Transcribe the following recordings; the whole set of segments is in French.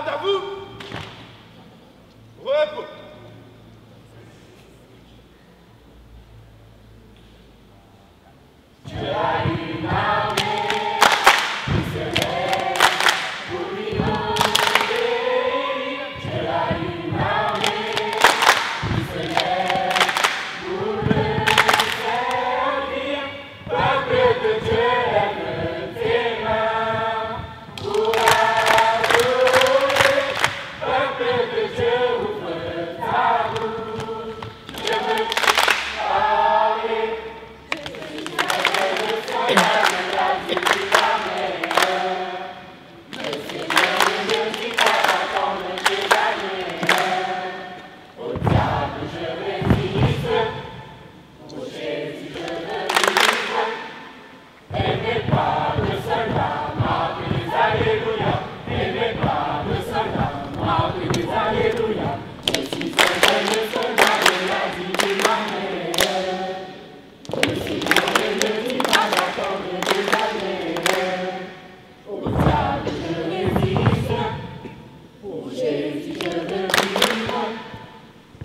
Garde à vous. Repos. Dieu a une armée qui se lève pour lui obéir. Dieu a une armée qui se lève pour le servir. Peuple de Dieu, lève tes mains pour adorer. Peuple de Dieu, ouvre ta bouche. Je veux parler.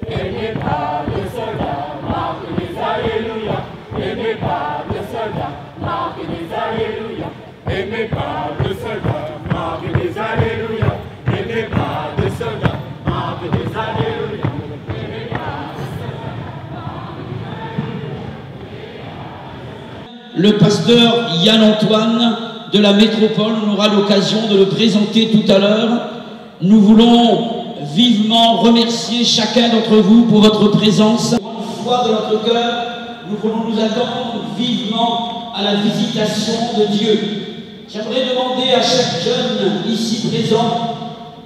Aimez pas le soldat, marque des alléluia. Aimez pas le soldat, marque des alléluia. Aimez pas le soldat, marque des alléluia. Le pasteur Yann-Antoine de la métropole, on aura l'occasion de le présenter tout à l'heure. Nous voulons vivement remercier chacun d'entre vous pour votre présence. Une fois de notre cœur, nous voulons nous attendre vivement à la visitation de Dieu. J'aimerais demander à chaque jeune ici présent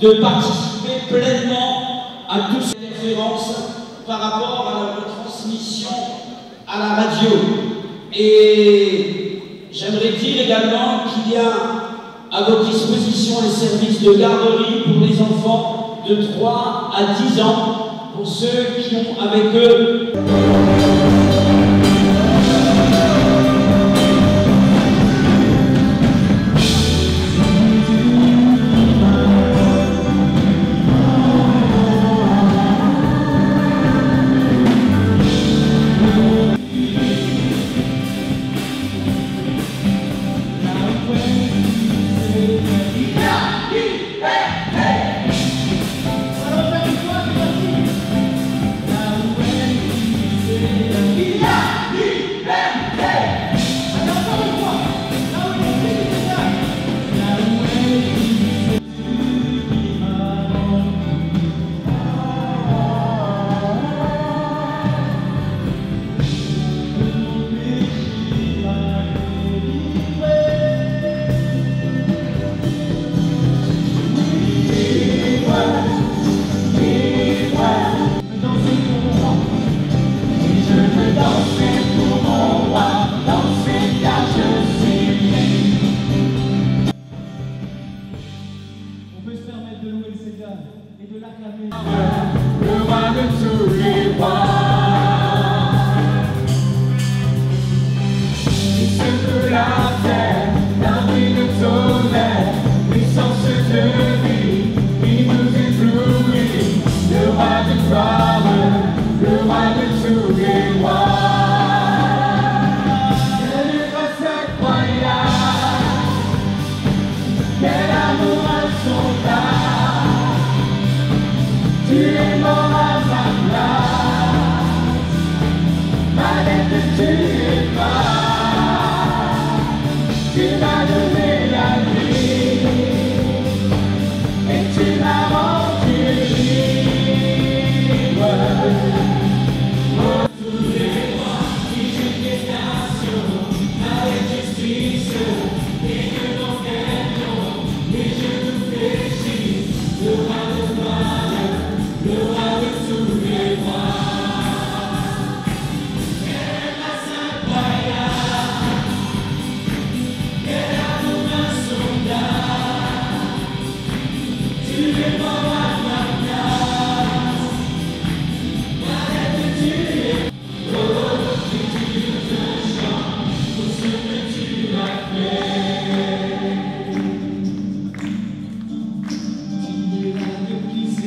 de participer pleinement à toutes ces conférences par rapport à la retransmission à la radio. Et j'aimerais dire également qu'il y a à votre disposition les services de garderie pour les enfants de 3 à 10 ans, pour ceux qui ont avec eux.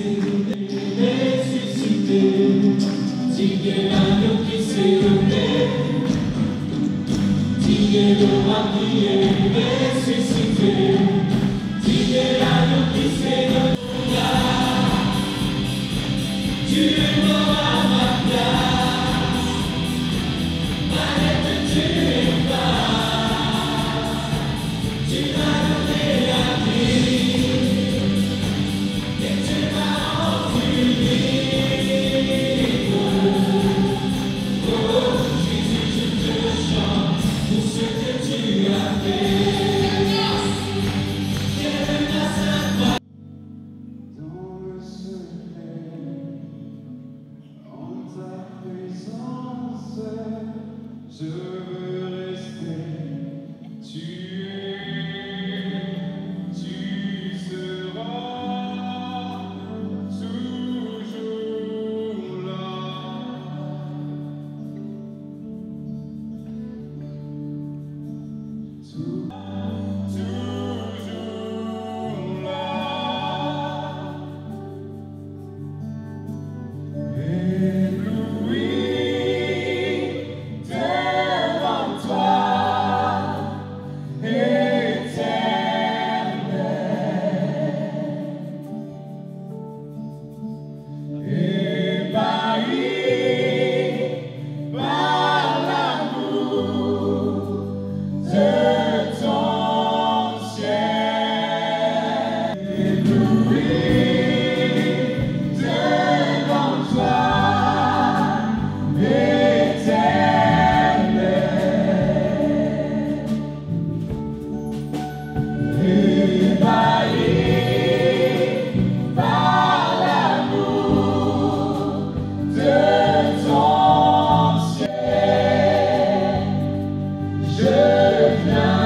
s'est levé, ressuscité. Digne l'agneau qui s'est levé. Digne le roi qui est ressuscité. Digne l'agneau qui s'est levé. Tu es mort à ma place. Arrête, tu es pas. Tu m'as donné la vie. Et tu m'as rendu libre. Oh Jésus, je te chante pour ce que tu as fait. Quelle grâce incroyable. Dans le secret, en ta présence, je veux rester. Tu seras toujours là. Toujours là. Ébloui devant toi, éternel. Ébahi par l'amour de ton ciel. Ébloui devant toi, éternel. Ébahi par l'amour de ton ciel, je viens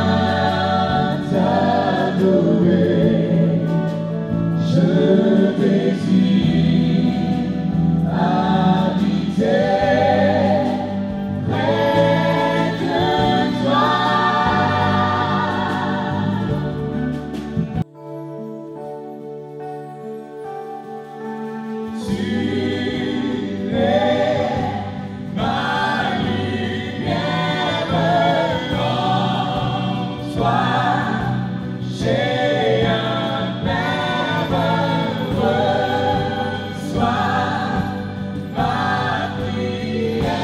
t'adorer, je désire habiter près de toi. Tu es ma lumière, en toi j'ai un Père, reçois ma prière.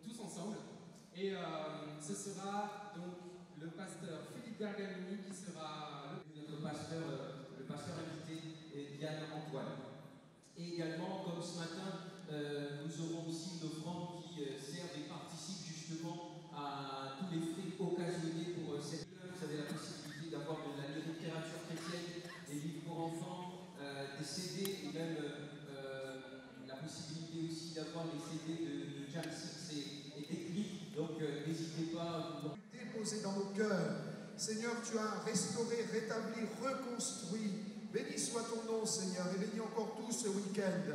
Tous ensemble. Et ce sera donc le pasteur Philippe Bergamini qui sera notre pasteur, le pasteur invité, et Diane Antoine. Et également, comme ce matin, nous aurons aussi une offrande qui sert et participe justement à tous les frais occasionnés pour cette. Vous avez la possibilité d'avoir de la littérature chrétienne, des livres pour enfants, des CD et même la possibilité aussi d'avoir les CD de Jam 6 et des clips. Donc n'hésitez pas à vous déposé dans nos cœurs. Seigneur, tu as restauré, rétabli, reconstruit. Béni soit ton nom, Seigneur, et bénis encore tout ce week-end.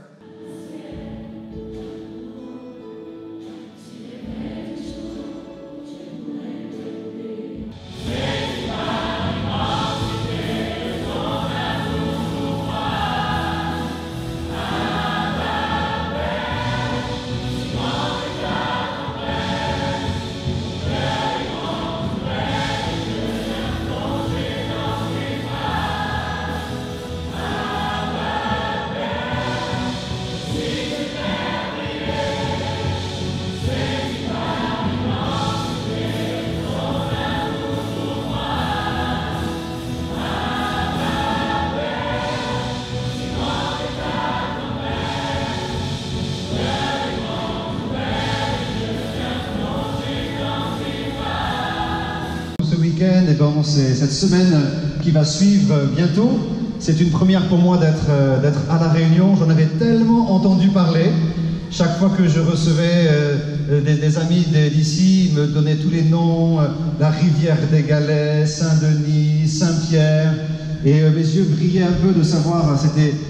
et pendant cette semaine qui va suivre bientôt. C'est une première pour moi d'être à La Réunion. J'en avais tellement entendu parler. Chaque fois que je recevais des amis d'ici, ils me donnaient tous les noms, la rivière des Galets, Saint-Denis, Saint-Pierre, et mes yeux brillaient un peu de savoir,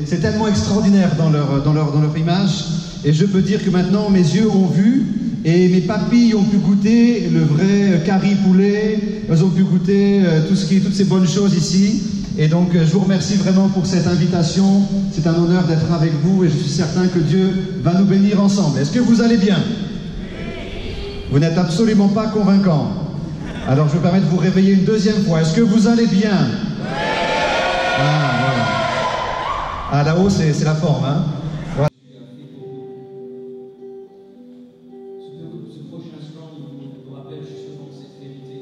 c'est tellement extraordinaire dans leur image, et je peux dire que maintenant mes yeux ont vu, et mes papilles ont pu goûter le vrai curry poulet, elles ont pu goûter toutes ces bonnes choses ici. Et donc je vous remercie vraiment pour cette invitation. C'est un honneur d'être avec vous et je suis certain que Dieu va nous bénir ensemble. Est-ce que vous allez bien? Vous n'êtes absolument pas convaincant. Alors je me permets de vous réveiller une deuxième fois. Est-ce que vous allez bien? Ah, voilà. Ah, là-haut, c'est la forme, hein? Voilà. Ce prochain instant nous rappelle justement cette vérité.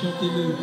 Chantez-le.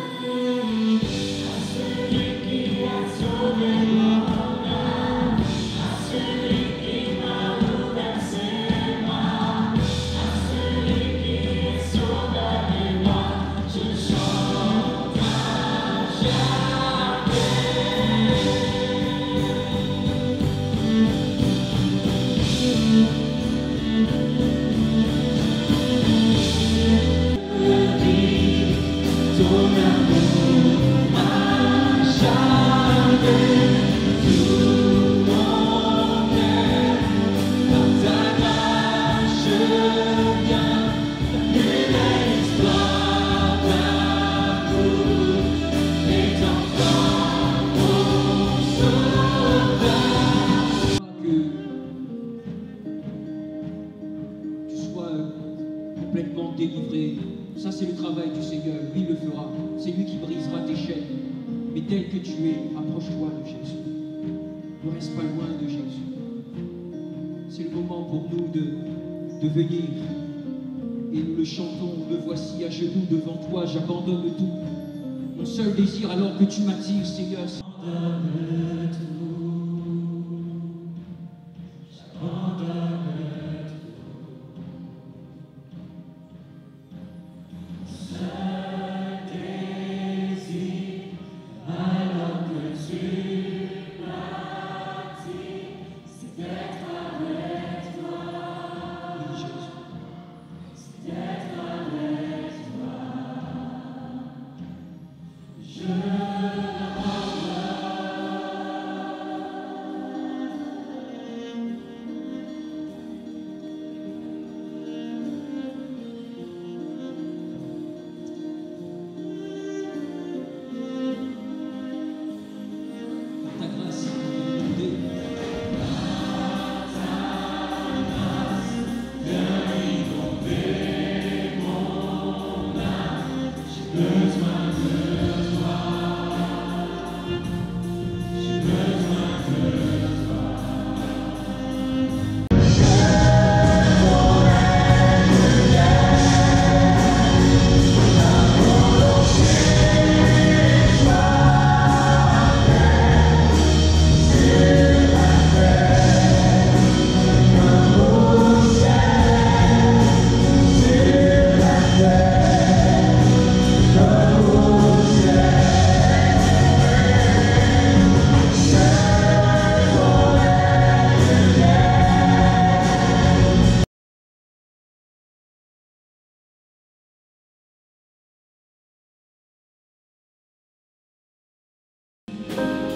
Complètement délivré. Ça, c'est le travail du Seigneur. Lui le fera. C'est lui qui brisera tes chaînes. Mais tel que tu es, approche-toi de Jésus. Ne reste pas loin de Jésus. C'est le moment pour nous de venir. Et nous le chantons. Me voici à genoux devant toi. J'abandonne tout. Mon seul désir, alors que tu m'attires, Seigneur, c'est Love.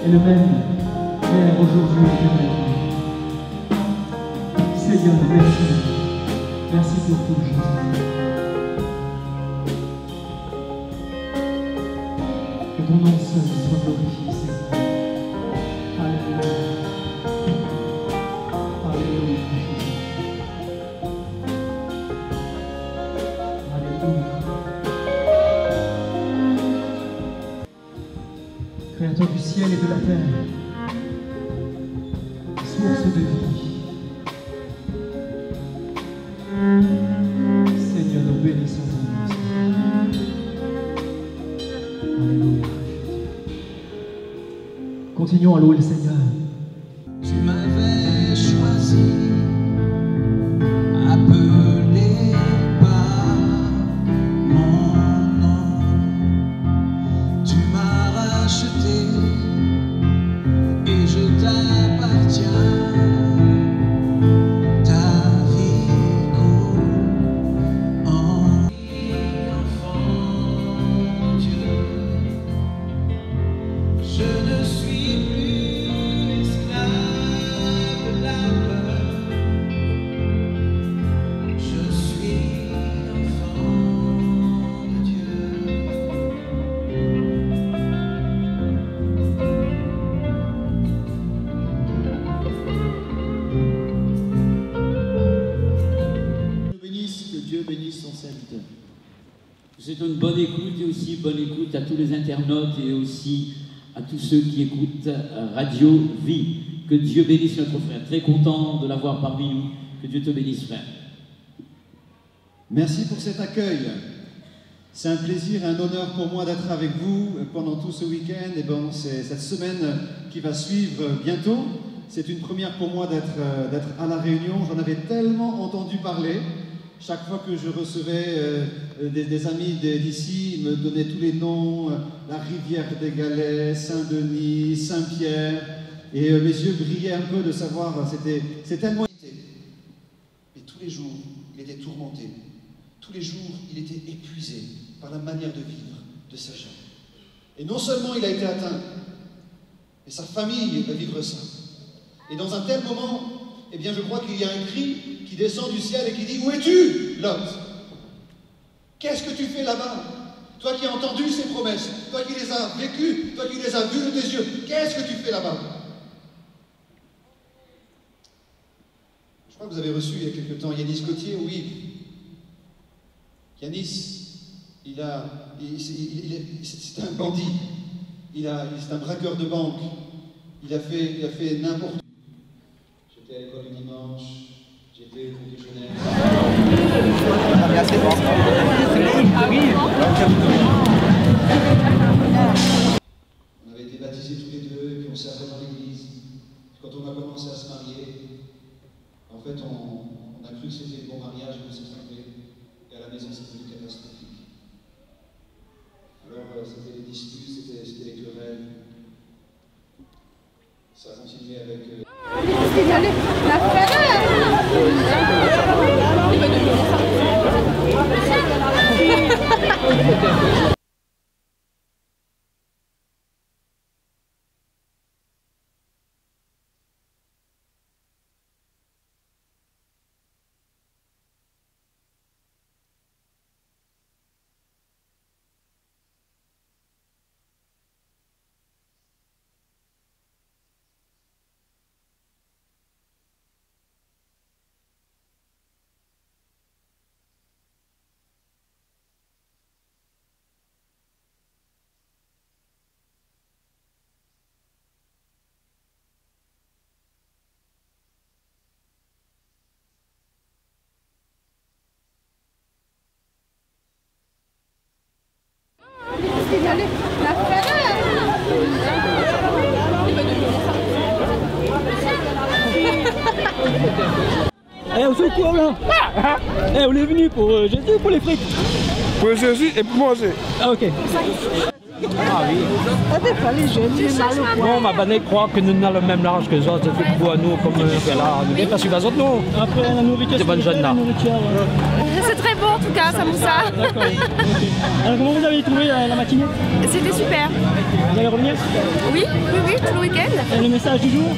est le même hier, aujourd'hui et demain. Seigneur, merci. Merci pour tout, Jésus. Que ton nom seul soit glorifié, Seigneur. Alléluia. Alléluia, Jésus. Alléluia. Créateur du ciel et de la terre, source de vie. Seigneur, nous bénissons ton nom. Alléluia. Continuons à louer le Seigneur. Tu m'avais choisi, appelé par mon nom. Tu m'as racheté et je t'appartiens. C'est une bonne écoute et aussi bonne écoute à tous les internautes et aussi à tous ceux qui écoutent Radio Vie. Que Dieu bénisse notre frère. Très content de l'avoir parmi nous. Que Dieu te bénisse, frère. Merci pour cet accueil. C'est un plaisir et un honneur pour moi d'être avec vous pendant tout ce week-end et bon, c'est cette semaine qui va suivre bientôt. C'est une première pour moi d'être à La Réunion. J'en avais tellement entendu parler. Chaque fois que je recevais des amis d'ici, ils me donnaient tous les noms, la rivière des Galets, Saint-Denis, Saint-Pierre, et mes yeux brillaient un peu de savoir, c'est tellement... Mais tous les jours, il était tourmenté. Tous les jours, il était épuisé par la manière de vivre de ces gens. Et non seulement il a été atteint, mais sa famille va vivre ça. Et dans un tel moment, eh bien je crois qu'il y a un cri qui descend du ciel et qui dit « Où es-tu, Lot? Qu'est-ce que tu fais là-bas? Toi qui as entendu ces promesses, toi qui les as vécues, toi qui les as vues de tes yeux, qu'est-ce que tu fais là-bas » Je crois que vous avez reçu il y a quelque temps Yanis Gauthier, oui. Yanis, c'est un bandit, c'est un braqueur de banque, il a fait n'importe quoi. J'étais à l'école du dimanche, j'étais au cours de Genève. On avait été baptisés tous les deux, et puis on s'est arrêté dans l'église. Quand on a commencé à se marier, en fait, on a cru que c'était le bon mariage, mais on s'est trompé. Et à la maison, c'était devenu catastrophique. Alors, c'était les disputes, c'était les querelles. Ça a continué avec... Eh, on se quoi là? Eh, on est venu pour Jésus ou pour les frites? Pour Jésus et pour manger. Ah, ok. Ah oui. Bon, ma banane croit que nous avons le même âge que les autres, c'est pour nous comme là. Nous n'avons pas su les autres, non. Après, la nourriture, c'est très bon. tout cas, Samoussa. D'accord. Alors comment vous avez trouvé la matinée? C'était super. Vous allez revenir? Oui, tout le week-end. Et le message du jour?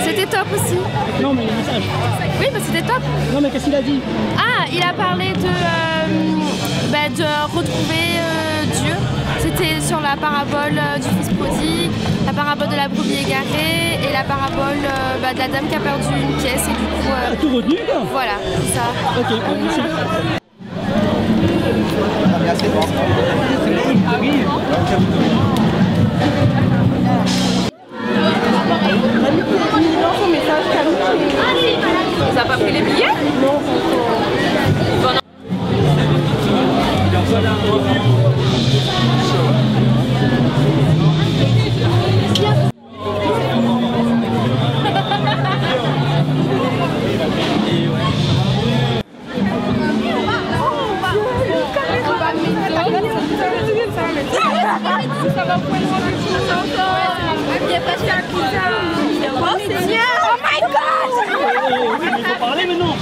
C'était top aussi. Non mais le message. Oui, bah, c'était top. Non mais qu'est-ce qu'il a dit? Ah, il a parlé de retrouver Dieu. C'était sur la parabole du fils prodigue, la parabole de la brebis égarée et la parabole de la dame qui a perdu une pièce et du coup... tout retenu quoi? Voilà, c'est ça. Ok, merci. Vous n'avez pas pris les billets? Non. Ça va prendre il y a pas ça qui ça. Oh Seigneur! Oh my God! Il faut parler maintenant.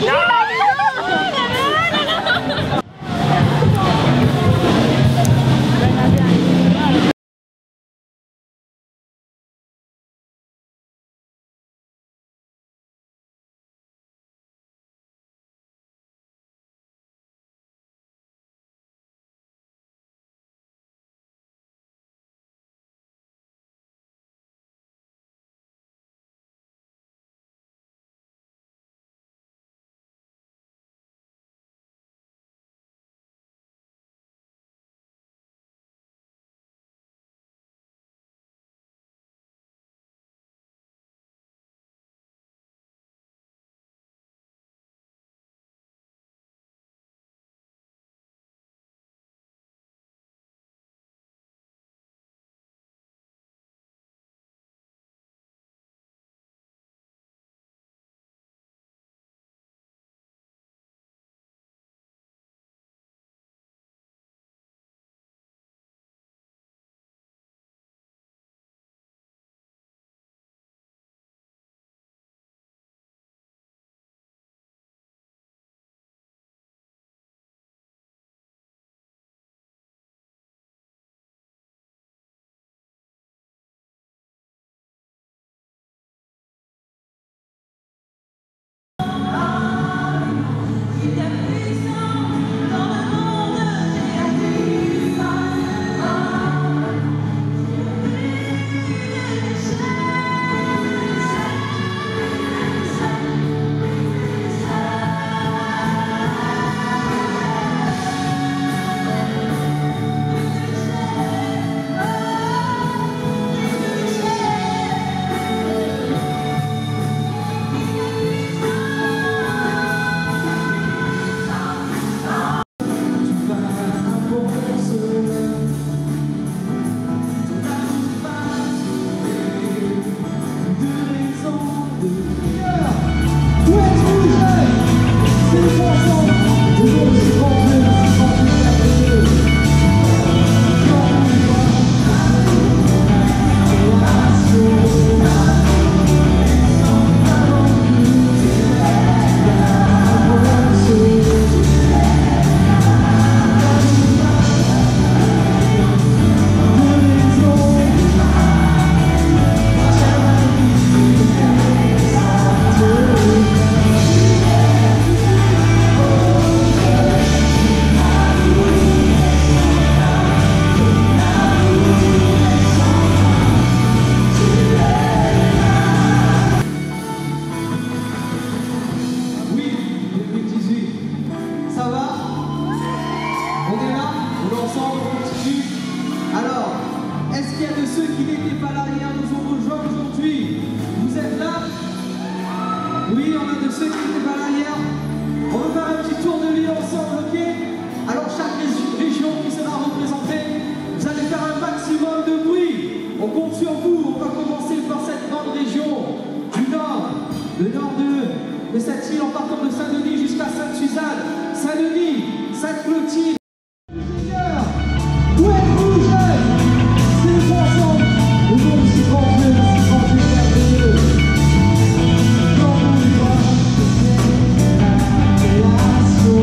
de cette île en partant de Saint-Denis jusqu'à Sainte-Suzanne, Saint-Denis, Sainte-Clotilde. Où êtes-vous, jeunes? C'est ensemble, le monde si grand Dieu, merveilleux. Quand on voit la création,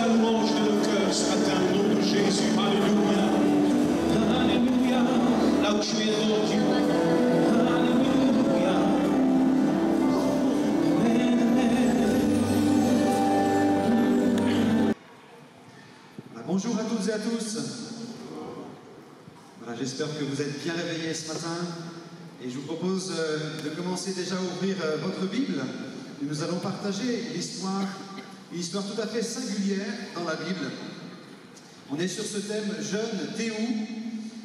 la louange de nos cœurs ce matin, au nom de Jésus. Alléluia. Alléluia. Là où tu es, devant Dieu. Alléluia. Amen, amen. Voilà, bonjour à toutes et à tous. Voilà, j'espère que vous êtes bien réveillés ce matin. Et je vous propose de commencer déjà à ouvrir votre Bible. Et nous allons partager une histoire tout à fait singulière dans la Bible. On est sur ce thème jeune, Théou,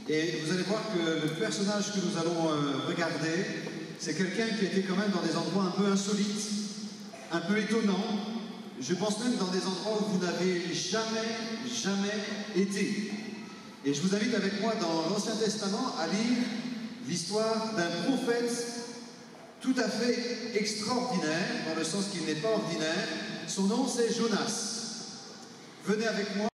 et vous allez voir que le personnage que nous allons regarder, c'est quelqu'un qui était quand même dans des endroits un peu insolites, un peu étonnants, je pense même dans des endroits où vous n'avez jamais été. Et je vous invite avec moi dans l'Ancien Testament à lire l'histoire d'un prophète tout à fait extraordinaire, dans le sens qu'il n'est pas ordinaire. Son nom, c'est Jonas. Venez avec moi.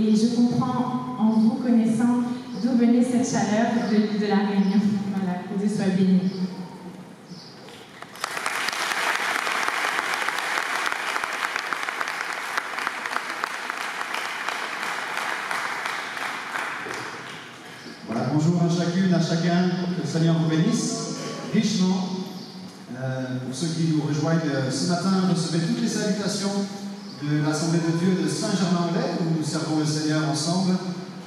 Et je comprends en vous connaissant d'où venait cette chaleur de la Réunion. Voilà, que Dieu soit béni. Voilà, bonjour à chacune, à chacun, que le Seigneur vous bénisse richement. Pour ceux qui nous rejoignent ce matin, recevez toutes les salutations de l'Assemblée de Dieu de Saint-Germain-en-Laye, où nous servons le Seigneur ensemble.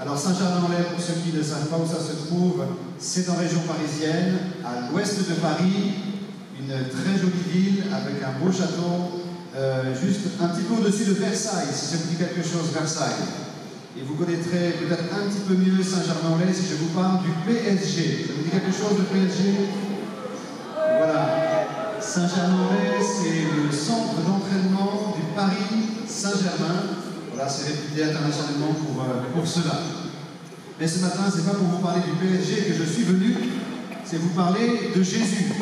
Alors Saint-Germain-en-Laye, pour ceux qui ne savent pas où ça se trouve, c'est en région parisienne, à l'ouest de Paris, une très jolie ville avec un beau château juste un petit peu au-dessus de Versailles, si ça vous dit quelque chose, Versailles. Et vous connaîtrez peut-être un petit peu mieux Saint-Germain-en-Laye si je vous parle du PSG. Ça vous dit quelque chose, le PSG? Voilà. Saint-Germain-en-Laye, c'est le centre d'entraînement du Paris Saint-Germain. Voilà, c'est réputé internationalement pour cela. Mais ce matin, ce n'est pas pour vous parler du PSG que je suis venu, c'est vous parler de Jésus.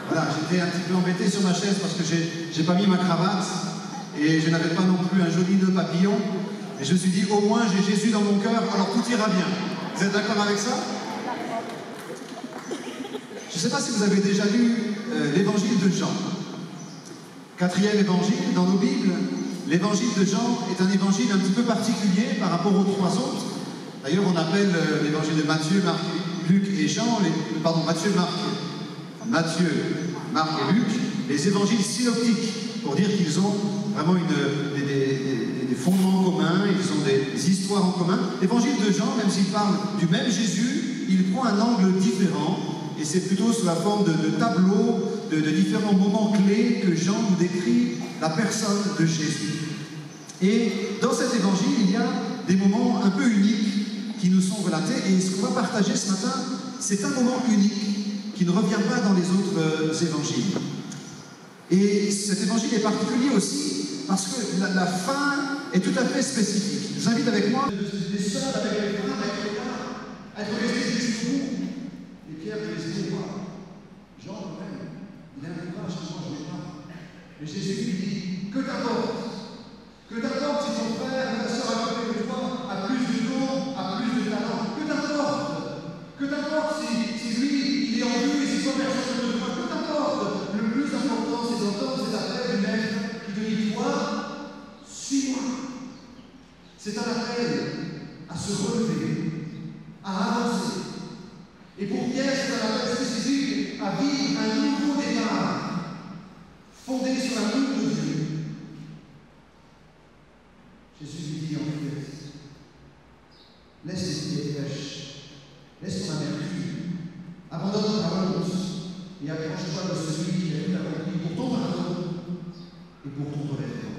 Voilà, j'étais un petit peu embêté sur ma chaise parce que j'ai pas mis ma cravate et je n'avais pas non plus un joli nœud papillon. Et je me suis dit, au moins j'ai Jésus dans mon cœur, alors tout ira bien. Vous êtes d'accord avec ça? Je ne sais pas si vous avez déjà lu l'évangile de Jean. 4e évangile dans nos Bibles. L'évangile de Jean est un évangile un petit peu particulier par rapport aux 3 autres. D'ailleurs, on appelle l'évangile de Matthieu, Marc, Luc et Jean, Matthieu, Marc et Luc, les évangiles synoptiques, pour dire qu'ils ont vraiment des fondements communs, ils ont des histoires en commun. L'évangile de Jean, même s'il parle du même Jésus, il prend un angle différent, et c'est plutôt sous la forme de tableaux, de différents moments clés que Jean nous décrit la personne de Jésus. Et dans cet évangile, il y a des moments un peu uniques qui nous sont relatés, et ce qu'on va partager ce matin, c'est un moment unique qui ne revient pas dans les autres évangiles. Et cet évangile est particulier aussi parce que la fin est tout à fait spécifique. Je vous invite avec moi les seuls avec les frères, avec les gars, à être restés jusqu'au bout. Et Pierre dit, laissez-moi. Jean, quand même, il a un courage que moi je n'ai pas. Et Jésus lui dit, que t'importe si ton frère ou ta soeur à côté de toi a plus de dons, a plus de talent. Que t'importe si lui, il est en vue et si toi personne ne le voit. Que t'importe. Le plus important, c'est d'entendre cet appel du Maître qui te dit, toi, suis-moi. C'est un appel à se relever, à avancer. Et pour Pierre, c'est un appel spécifique à vivre un nouveau départ, fondé sur l'amour de Dieu. Jésus lui dit en fait, laisse tes pieds fraîches, laisse ton amertume, abandonne ta honte et approche-toi de celui qui a tout accompli pour ton pardon et pour ton relèvement.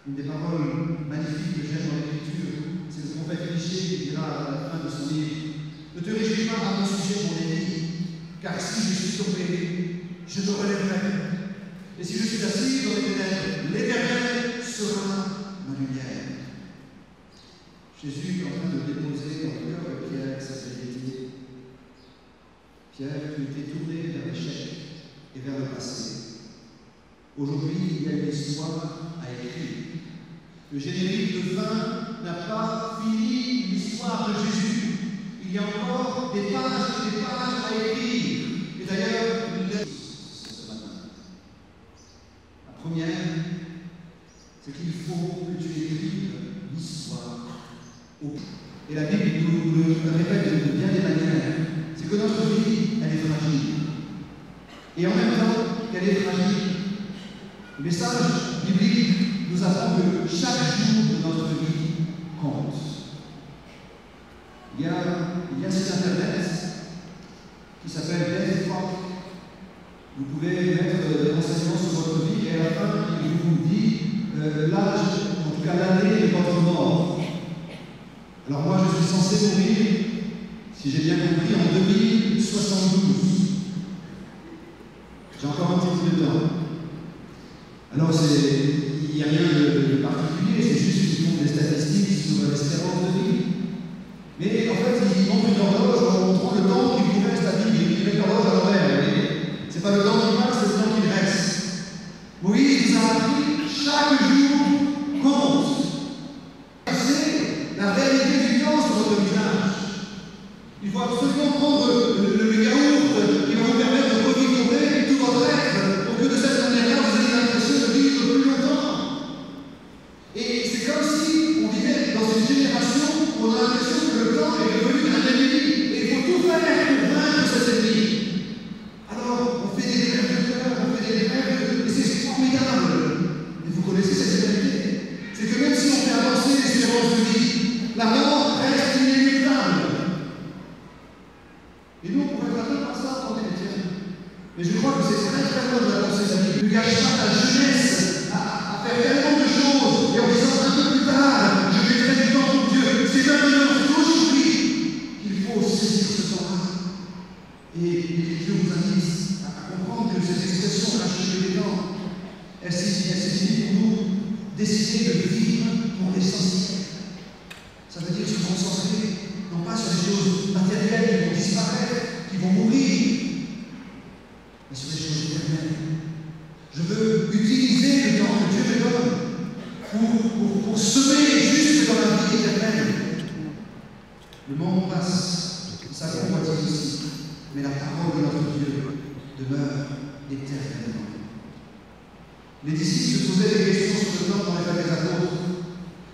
Une des paroles magnifiques que j'aime dans l'Écriture, c'est le prophète Michée qui dira à la fin de son livre, ne te réjouis pas à mon sujet, mon ennemi, car si je suis tombé, je te relèverai. Et si je suis assis dans les ténèbres, l'Éternel sera ma lumière. Jésus est en train de déposer dans le cœur de Pierre sa vérité. Pierre, tu étais tourné vers l'échec et vers le passé. Aujourd'hui, il y a une histoire à écrire. Le générique de fin n'a pas fini l'histoire de Jésus. Il y a encore des pages et des pages à écrire. Et d'ailleurs, ce matin. La première, c'est qu'il faut que tu écrives l'histoire. Et la Bible nous le répète de bien des manières. C'est que notre vie, elle est fragile. Et en même temps qu'elle est fragile, le message biblique nous apprend que chaque jour de notre vie compte. Il y a cet internet qui s'appelle DeathClock. Vous pouvez mettre des renseignements sur votre vie et à la fin, il vous dit l'âge, en tout cas l'année de votre mort. Alors moi, je suis censé mourir, si j'ai bien compris, en 2072. J'ai encore un petit peu de temps. Alors, il n'y a rien de particulier, c'est juste qu'ils font des statistiques sur l'espérance de vie. Mais en fait, ils montrent une horloge en montrant le temps qu'il vous reste à vivre. Ils mettent l'horloge à l'envers. C'est pas le temps qui passe, c'est le temps qui reste. Moïse nous a appris chaque jour compte. C'est la réalité du temps sur votre visage. Il faut absolument prendre le yaourt qui va vous permettre de revigorer tout votre être pour que de cette manière-là, vous ayez l'impression de vivre plus longtemps. Et c'est monde passe, ça convoitise aussi, mais la parole de notre Dieu demeure éternellement. Les disciples se posaient des questions sur le temps dans les Actes des Apôtres.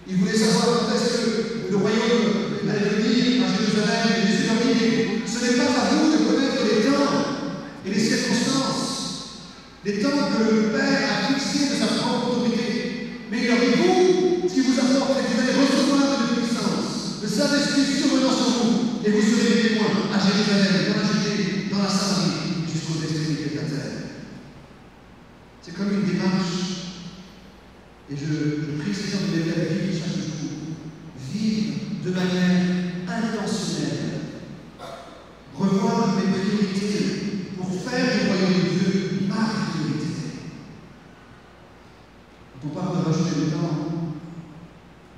Ils voulaient savoir quand est-ce que le royaume allait venir à Jérusalem, et Jésus leur dit, ce n'est pas à vous de connaître les temps et les circonstances, les temps que le Père a fixés de sa propre autorité. Mais il leur dit, vous, ce qui vous importe, c'est que vous allez recevoir de puissance, le Saint-Esprit survenant sur vous, et vous serez des témoins à Jérusalem, dans la Judée, dans la Samarie, jusqu'aux extrémités de la terre. C'est comme une démarche, et je prie le Seigneur de m'aider à vivre chaque jour, vivre de manière intentionnelle, revoir mes priorités pour faire du royaume de Dieu ma priorité. Quand on parle de rajouter le temps,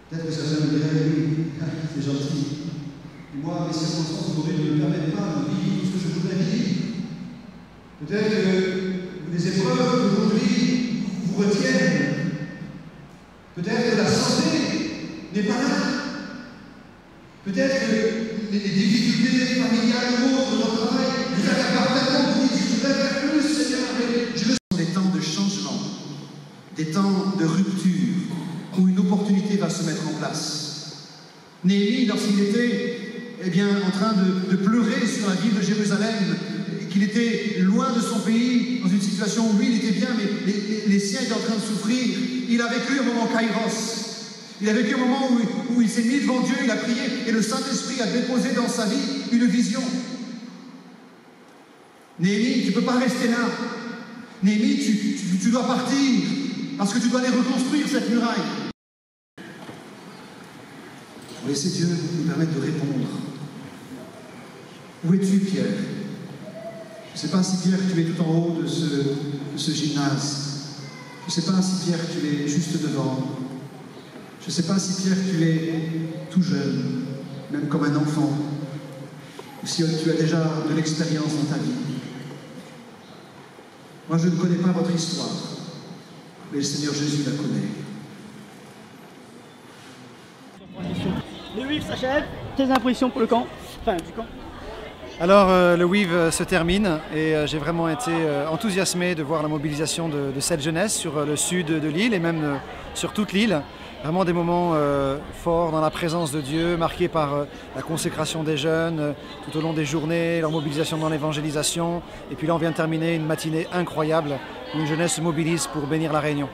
peut-être que certains me diraient, oui, c'est gentil. Moi, mes circonstances aujourd'hui ne me permettent pas de vivre tout ce que je voudrais vivre. Peut-être que les épreuves d'aujourd'hui vous retiennent. Peut-être que la santé n'est pas là. Peut-être que les difficultés familiales ou autres dans le travail vous accaparent tellement que vous dites, je voudrais faire plus, Seigneur, mais je veux. Ce sont des temps de changement, des temps de rupture, où une opportunité va se mettre en place. Néhémie, lorsqu'il était en train de pleurer sur la ville de Jérusalem, qu'il était loin de son pays, dans une situation où lui il était bien, mais les siens étaient en train de souffrir, il a vécu un moment kairos. Il a vécu un moment où il s'est mis devant Dieu, il a prié, et le Saint-Esprit a déposé dans sa vie une vision. Néhémie, tu ne peux pas rester là. Néhémie, tu dois partir, parce que tu dois aller reconstruire cette muraille. Laissez Dieu nous permettre de répondre. Où es-tu, Pierre? Je ne sais pas si Pierre, tu es tout en haut de ce gymnase. Je ne sais pas si Pierre, tu es juste devant. Je ne sais pas si Pierre, tu es tout jeune, même comme un enfant, ou si tu as déjà de l'expérience dans ta vie. Moi, je ne connais pas votre histoire, mais le Seigneur Jésus la connaît. Le WIV s'achève. Tes impressions pour le camp? Enfin, du camp. Alors le WIV se termine et j'ai vraiment été enthousiasmé de voir la mobilisation de cette jeunesse sur le sud de l'île et même sur toute l'île. Vraiment des moments forts dans la présence de Dieu, marqués par la consécration des jeunes tout au long des journées, leur mobilisation dans l'évangélisation. Et puis là on vient de terminer une matinée incroyable où une jeunesse se mobilise pour bénir la Réunion.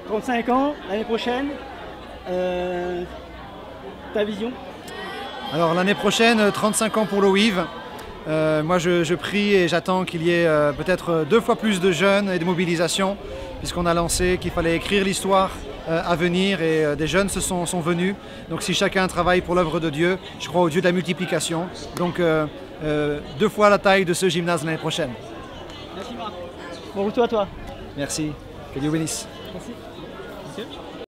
35 ans, l'année prochaine, ta vision? Alors l'année prochaine, 35 ans pour le WIV. Moi je prie et j'attends qu'il y ait peut-être 2 fois plus de jeunes et de mobilisation, puisqu'on a lancé qu'il fallait écrire l'histoire à venir et des jeunes sont venus. Donc si chacun travaille pour l'œuvre de Dieu, je crois au Dieu de la multiplication. Donc 2 fois la taille de ce gymnase l'année prochaine. Merci Marc. Bon retour à toi. Merci. Que Dieu bénisse. Merci.